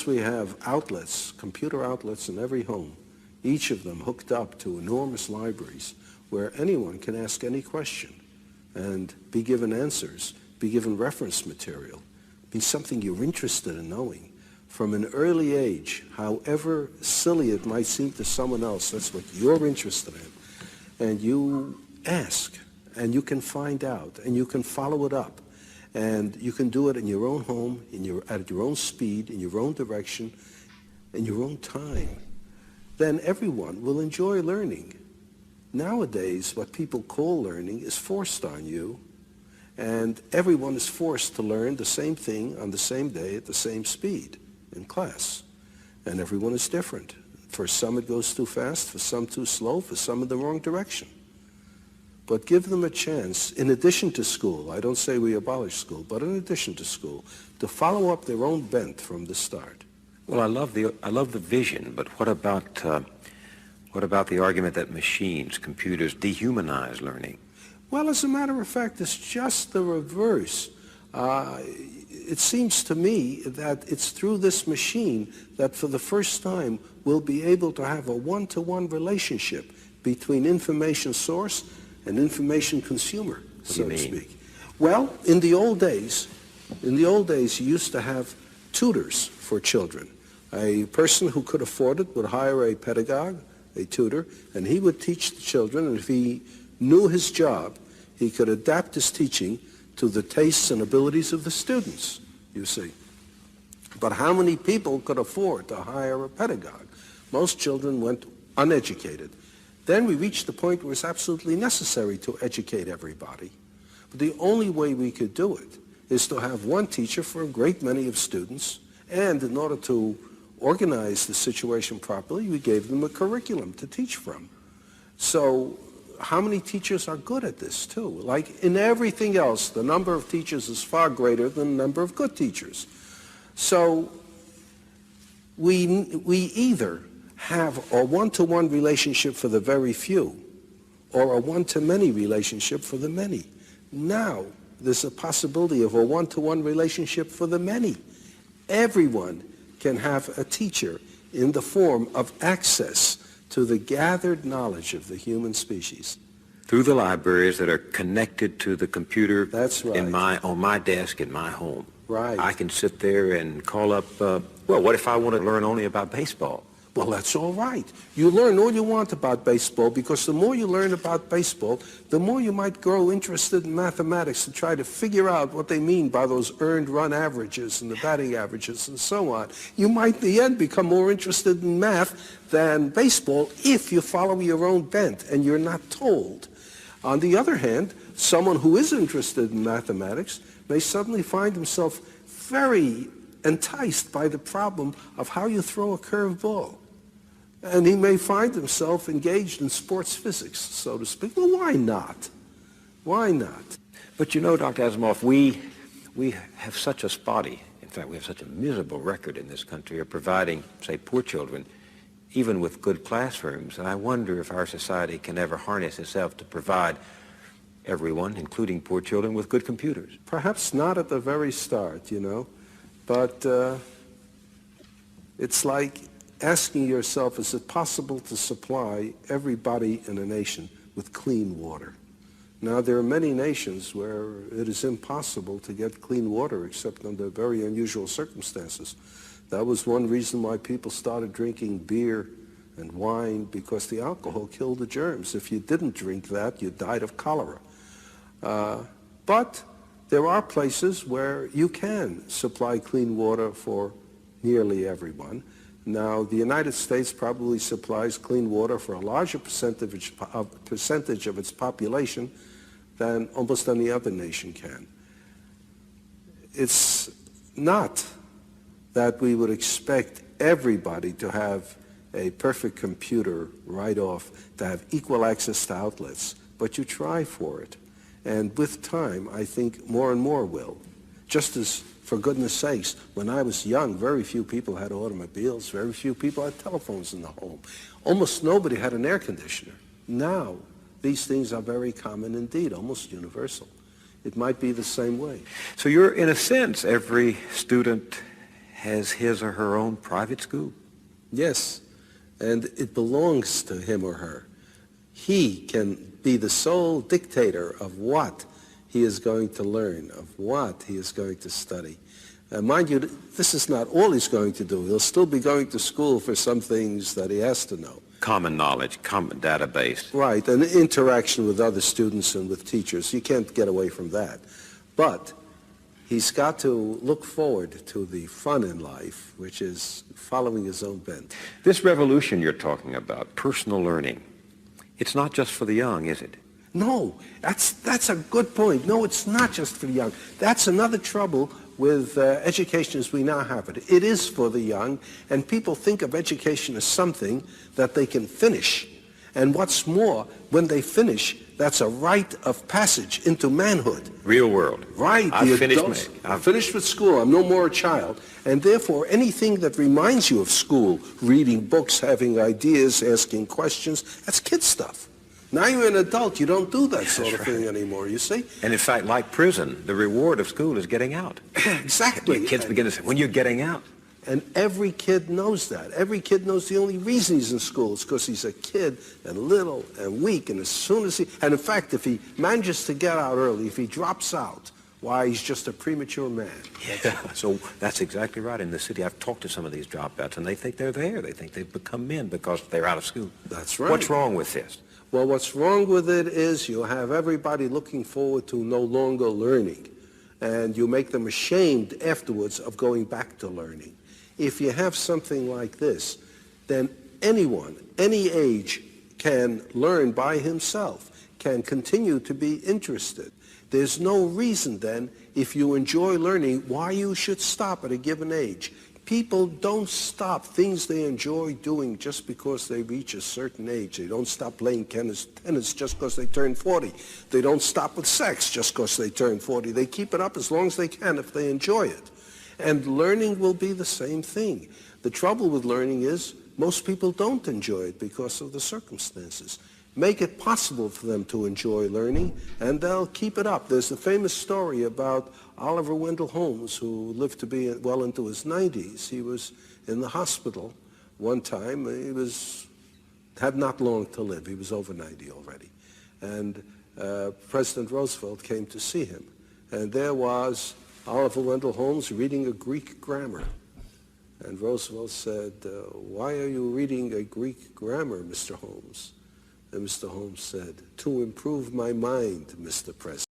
Unless we have outlets, computer outlets in every home, each of them hooked up to enormous libraries where anyone can ask any question and be given answers, be given reference material, be something you're interested in knowing. From an early age, however silly it might seem to someone else, that's what you're interested in. And you ask, and you can find out, and you can follow it up. And you can do it in your own home, at your own speed, in your own direction, in your own time. Then everyone will enjoy learning. Nowadays, what people call learning is forced on you, and everyone is forced to learn the same thing on the same day at the same speed in class. And everyone is different. For some it goes too fast, for some too slow, for some in the wrong direction. But give them a chance, in addition to school, I don't say we abolish school, but in addition to school, to follow up their own bent from the start. Well, I love the vision, but what about the argument that machines, computers, dehumanize learning? Well, as a matter of fact, it's just the reverse. It seems to me that it's through this machine that for the first time we'll be able to have a one-to-one relationship between information source and information consumer, so to speak. Well, in the old days, you used to have tutors for children. A person who could afford it would hire a pedagogue, a tutor, and he would teach the children, and if he knew his job, he could adapt his teaching to the tastes and abilities of the students, you see. But how many people could afford to hire a pedagogue? Most children went uneducated. Then we reached the point where it's absolutely necessary to educate everybody. But the only way we could do it is to have one teacher for a great many of students, and in order to organize the situation properly, we gave them a curriculum to teach from. So how many teachers are good at this too? Like in everything else, the number of teachers is far greater than the number of good teachers. So we either have a one-to-one relationship for the very few or a one-to-many relationship for the many. Now there's a possibility of a one-to-one relationship for the many. Everyone can have a teacher in the form of access to the gathered knowledge of the human species. Through the libraries that are connected to the computer. That's right. On my desk in my home. Right. I can sit there and call up, well, what if I want to learn only about baseball? Well, that's all right. You learn all you want about baseball, because the more you learn about baseball, the more you might grow interested in mathematics and try to figure out what they mean by those earned run averages and the batting averages and so on. You might in the end become more interested in math than baseball if you follow your own bent and you're not told. On the other hand, someone who is interested in mathematics may suddenly find himself very enticed by the problem of how you throw a curved ball. And he may find himself engaged in sports physics, so to speak. Well, why not? Why not? But you know, Dr. Asimov, we have such a spotty, in fact, we have such a miserable record in this country of providing, say, poor children, even with good classrooms. And I wonder if our society can ever harness itself to provide everyone, including poor children, with good computers. Perhaps not at the very start, you know. But it's like asking yourself, is it possible to supply everybody in a nation with clean water? Now, there are many nations where it is impossible to get clean water except under very unusual circumstances. That was one reason why people started drinking beer and wine, because the alcohol killed the germs. If you didn't drink that, you died of cholera. But there are places where you can supply clean water for nearly everyone. Now, the United States probably supplies clean water for a larger percentage of its population than almost any other nation can. It's not that we would expect everybody to have a perfect computer right off, to have equal access to outlets, but you try for it. And with time, I think more and more will. Just as, for goodness sakes, when I was young, very few people had automobiles, very few people had telephones in the home. Almost nobody had an air conditioner. Now, these things are very common indeed, almost universal. It might be the same way. So you're, in a sense, every student has his or her own private school. Yes, and it belongs to him or her. He can be the sole dictator of what he is going to learn, of what he is going to study. Mind you, this is not all he's going to do. He'll still be going to school for some things that he has to know. Common knowledge, common database. Right, and interaction with other students and with teachers. You can't get away from that. But he's got to look forward to the fun in life, which is following his own bent. This revolution you're talking about, personal learning, it's not just for the young, is it? No, that's a good point. No, it's not just for the young. That's another trouble with education as we now have it. It is for the young, and people think of education as something that they can finish. And what's more, when they finish, that's a rite of passage into manhood. Real world. Right. I've finished with school. I'm no more a child. And therefore, anything that reminds you of school, reading books, having ideas, asking questions, that's kid stuff. Now you're an adult. You don't do that sort of thing anymore, you see? And in fact, like prison, the reward of school is getting out. Exactly. Kids begin to say, when you're getting out. And every kid knows that. Every kid knows the only reason he's in school is because he's a kid and little and weak. And as soon as and in fact, if he manages to get out early, if he drops out, why, he's just a premature man. Yeah, so that's exactly right. In the city, I've talked to some of these dropouts, and they think they're there. They think they've become men because they're out of school. That's right. What's wrong with this? Well, what's wrong with it is you have everybody looking forward to no longer learning, and you make them ashamed afterwards of going back to learning. If you have something like this, then anyone, any age, can learn by himself, can continue to be interested. There's no reason then, if you enjoy learning, why you should stop at a given age. People don't stop things they enjoy doing just because they reach a certain age. They don't stop playing tennis just because they turn 40. They don't stop with sex just because they turn 40. They keep it up as long as they can if they enjoy it. And learning will be the same thing. The trouble with learning is most people don't enjoy it because of the circumstances. Make it possible for them to enjoy learning, and they'll keep it up. There's the famous story about Oliver Wendell Holmes, who lived to be well into his 90s. He was in the hospital one time. He had not long to live. He was over 90 already. And President Roosevelt came to see him. And there was Oliver Wendell Holmes reading a Greek grammar. And Roosevelt said, "Why are you reading a Greek grammar, Mr. Holmes?" And Mr. Holmes said, "To improve my mind, Mr. President."